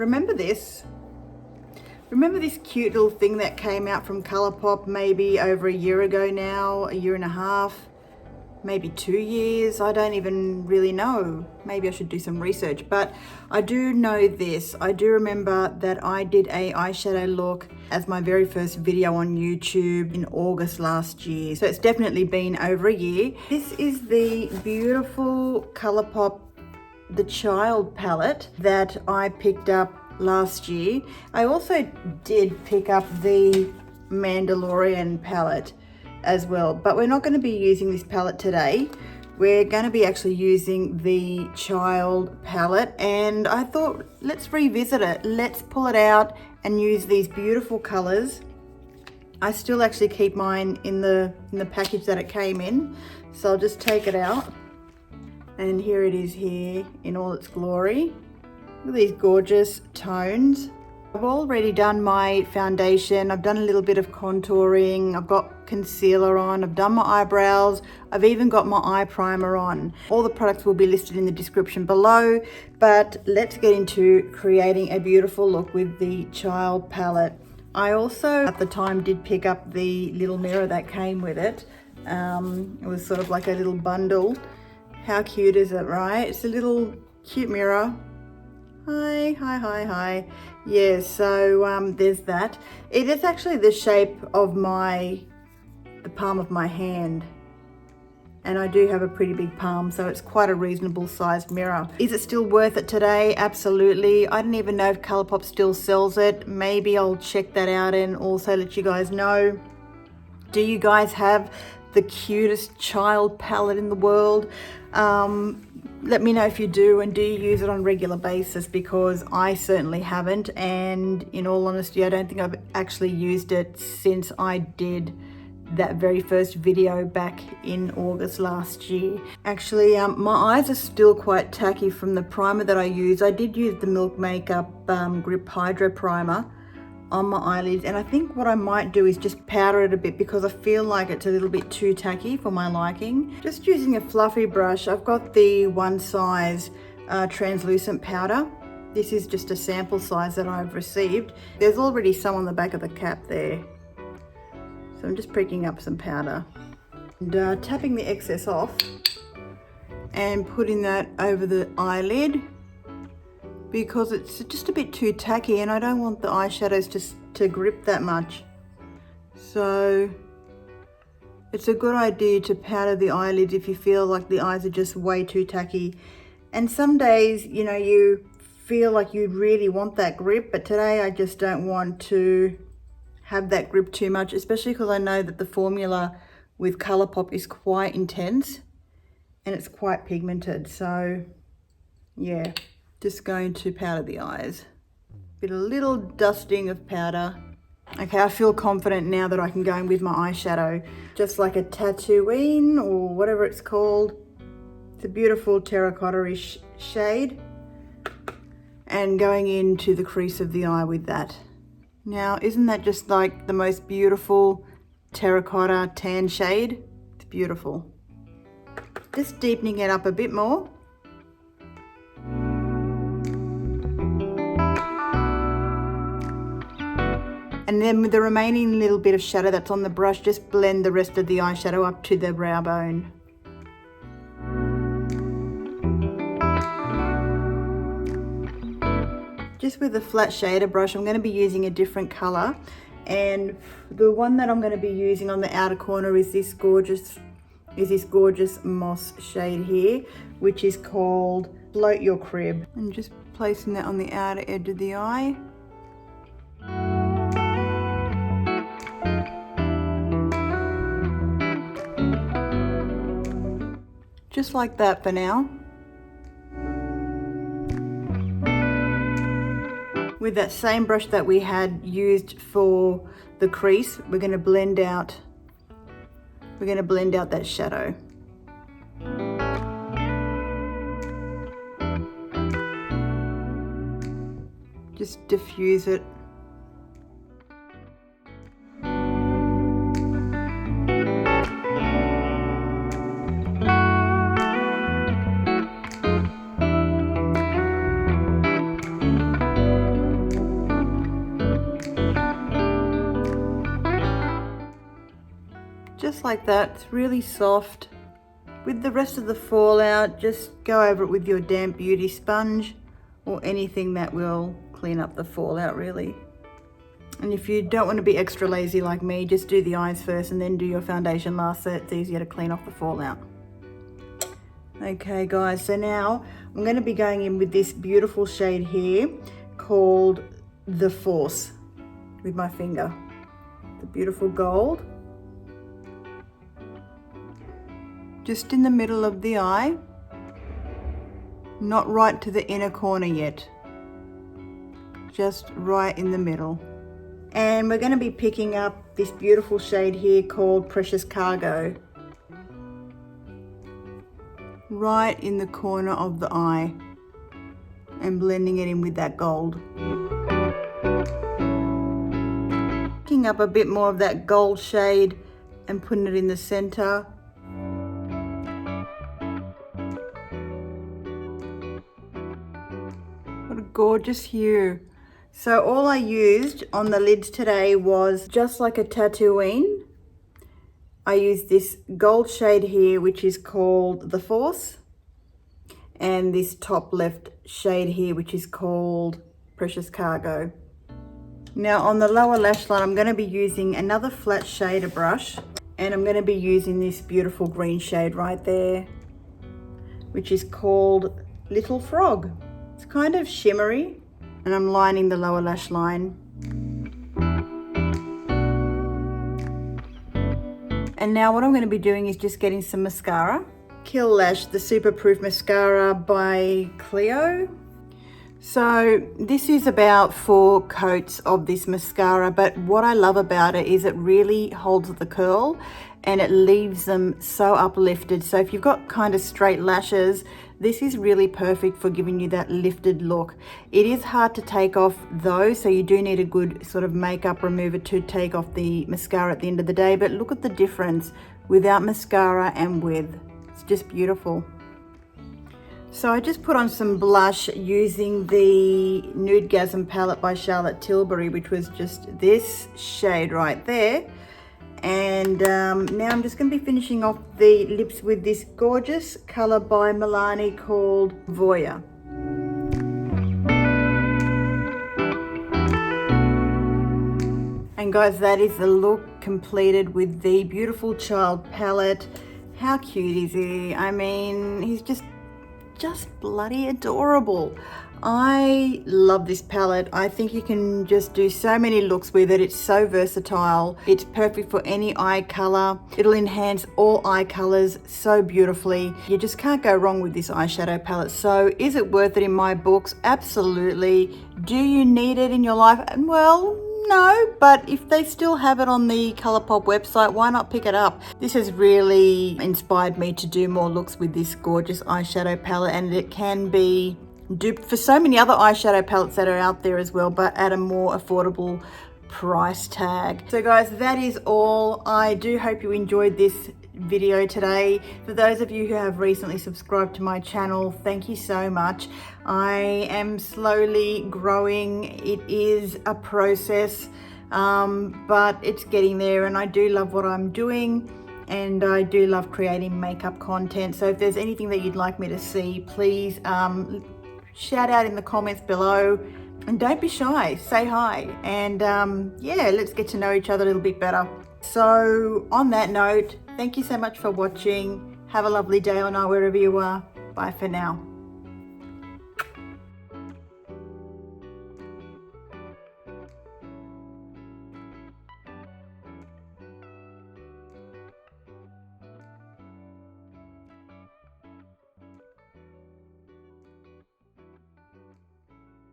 Remember this? Remember this cute little thing that came out from Colourpop maybe over a year ago now, a year and a half, maybe 2 years? I don't even really know. Maybe I should do some research, but I do know this. I do remember that I did a eyeshadow look as my very first video on YouTube in August last year. So it's definitely been over a year. This is the beautiful Colourpop The Child palette that I picked up last year. I also did pick up the Mandalorian palette as well, but we're not going to be using this palette today. We're going to be actually using the Child palette, and I thought let's revisit it. Let's pull it out and use these beautiful colors. I still actually keep mine in the package that it came in, so I'll just take it out. And here it is here in all its glory. Look at these gorgeous tones. I've already done my foundation. I've done a little bit of contouring. I've got concealer on. I've done my eyebrows. I've even got my eye primer on. All the products will be listed in the description below, but let's get into creating a beautiful look with the Child palette. I also, at the time, did pick up the little mirror that came with it. It was sort of like a little bundle. How cute is it, right? It's a little cute mirror. Hi. Yeah, so there's that. It is actually the shape of the palm of my hand. And I do have a pretty big palm, so it's quite a reasonable sized mirror. Is it still worth it today? Absolutely. I don't even know if Colourpop still sells it. Maybe I'll check that out and also let you guys know. Do you guys have the cutest Child palette in the world? Let me know if you do, and do you use it on a regular basis, because I certainly haven't, and in all honesty I don't think I've actually used it since I did that very first video back in August last year. Actually, my eyes are still quite tacky from the primer that I used. I did use the Milk Makeup Grip Hydro Primer on my eyelids, and I think what I might do is just powder it a bit, because I feel like it's a little bit too tacky for my liking. Just using a fluffy brush, I've got the One Size translucent powder. This is just a sample size that I've received. There's already some on the back of the cap there, so I'm just pricking up some powder and tapping the excess off and putting that over the eyelid, because it's just a bit too tacky and I don't want the eyeshadows to grip that much. So it's a good idea to powder the eyelids if you feel like the eyes are just way too tacky. And some days, you know, you feel like you really want that grip, but today I just don't want to have that grip too much, especially because I know that the formula with Colourpop is quite intense and it's quite pigmented. So yeah, just going to powder the eyes. A little dusting of powder. Okay, I feel confident now that I can go in with my eyeshadow, just like a Tatooine or whatever it's called. It's a beautiful terracotta-ish shade, and going into the crease of the eye with that. Now, isn't that just like the most beautiful terracotta tan shade? It's beautiful. Just deepening it up a bit more. And then with the remaining little bit of shadow that's on the brush, just blend the rest of the eyeshadow up to the brow bone. Just with a flat shader brush, I'm going to be using a different color. And the one that I'm going to be using on the outer corner is this gorgeous moss shade here, which is called Float Your Crib. And just placing that on the outer edge of the eye. Just like that for now. With that same brush that we had used for the crease, we're going to blend out that shadow. Just diffuse it. just like that. It's really soft. With the rest of the fallout, just go over it with your damp beauty sponge or anything that will clean up the fallout really. And if you don't want to be extra lazy like me, just do the eyes first and then do your foundation last, so it's easier to clean off the fallout. Okay guys, so now I'm going to be going in with this beautiful shade here called The Force with my finger. The beautiful gold. Just in the middle of the eye, not right to the inner corner yet, just right in the middle. And we're going to be picking up this beautiful shade here called Precious Cargo, right in the corner of the eye, and blending it in with that gold. Picking up a bit more of that gold shade and putting it in the center. What a gorgeous hue. So all I used on the lids today was just like a Tatooine. I used this gold shade here, which is called The Force, and this top left shade here, which is called Precious Cargo. Now on the lower lash line, I'm going to be using another flat shader brush, and I'm going to be using this beautiful green shade right there, which is called Little Frog. It's kind of shimmery, and I'm lining the lower lash line. And now what I'm going to be doing is just getting some mascara. Kill Lash, the Super Proof Mascara by Clio. So this is about 4 coats of this mascara, but what I love about it is it really holds the curl and it leaves them so uplifted. So if you've got kind of straight lashes, this is really perfect for giving you that lifted look. It is hard to take off though, so you do need a good sort of makeup remover to take off the mascara at the end of the day, but look at the difference without mascara and with. It's just beautiful. So I just put on some blush using the Nudegasm palette by Charlotte Tilbury, which was just this shade right there. And now I'm just going to be finishing off the lips with this gorgeous color by Milani called Voya. And guys, that is the look completed with the beautiful child palette. How cute is he? I mean, he's just bloody adorable. I love this palette. I think you can just do so many looks with it. It's so versatile. It's perfect for any eye color. It'll enhance all eye colors so beautifully. You just can't go wrong with this eyeshadow palette. So is it worth it in my books? Absolutely. Do you need it in your life? Well, no, but if they still have it on the ColourPop website, why not pick it up? This has really inspired me to do more looks with this gorgeous eyeshadow palette, and it can be duped for so many other eyeshadow palettes that are out there as well, but at a more affordable price tag. So guys, that is all. I do hope you enjoyed this video today. For those of you who have recently subscribed to my channel, thank you so much. I am slowly growing. It is a process, but it's getting there, and I do love what I'm doing, and I do love creating makeup content. So if there's anything that you'd like me to see, please shout out in the comments below, and don't be shy, say hi, and yeah, let's get to know each other a little bit better. So on that note, thank you so much for watching. Have a lovely day or night wherever you are. Bye for now.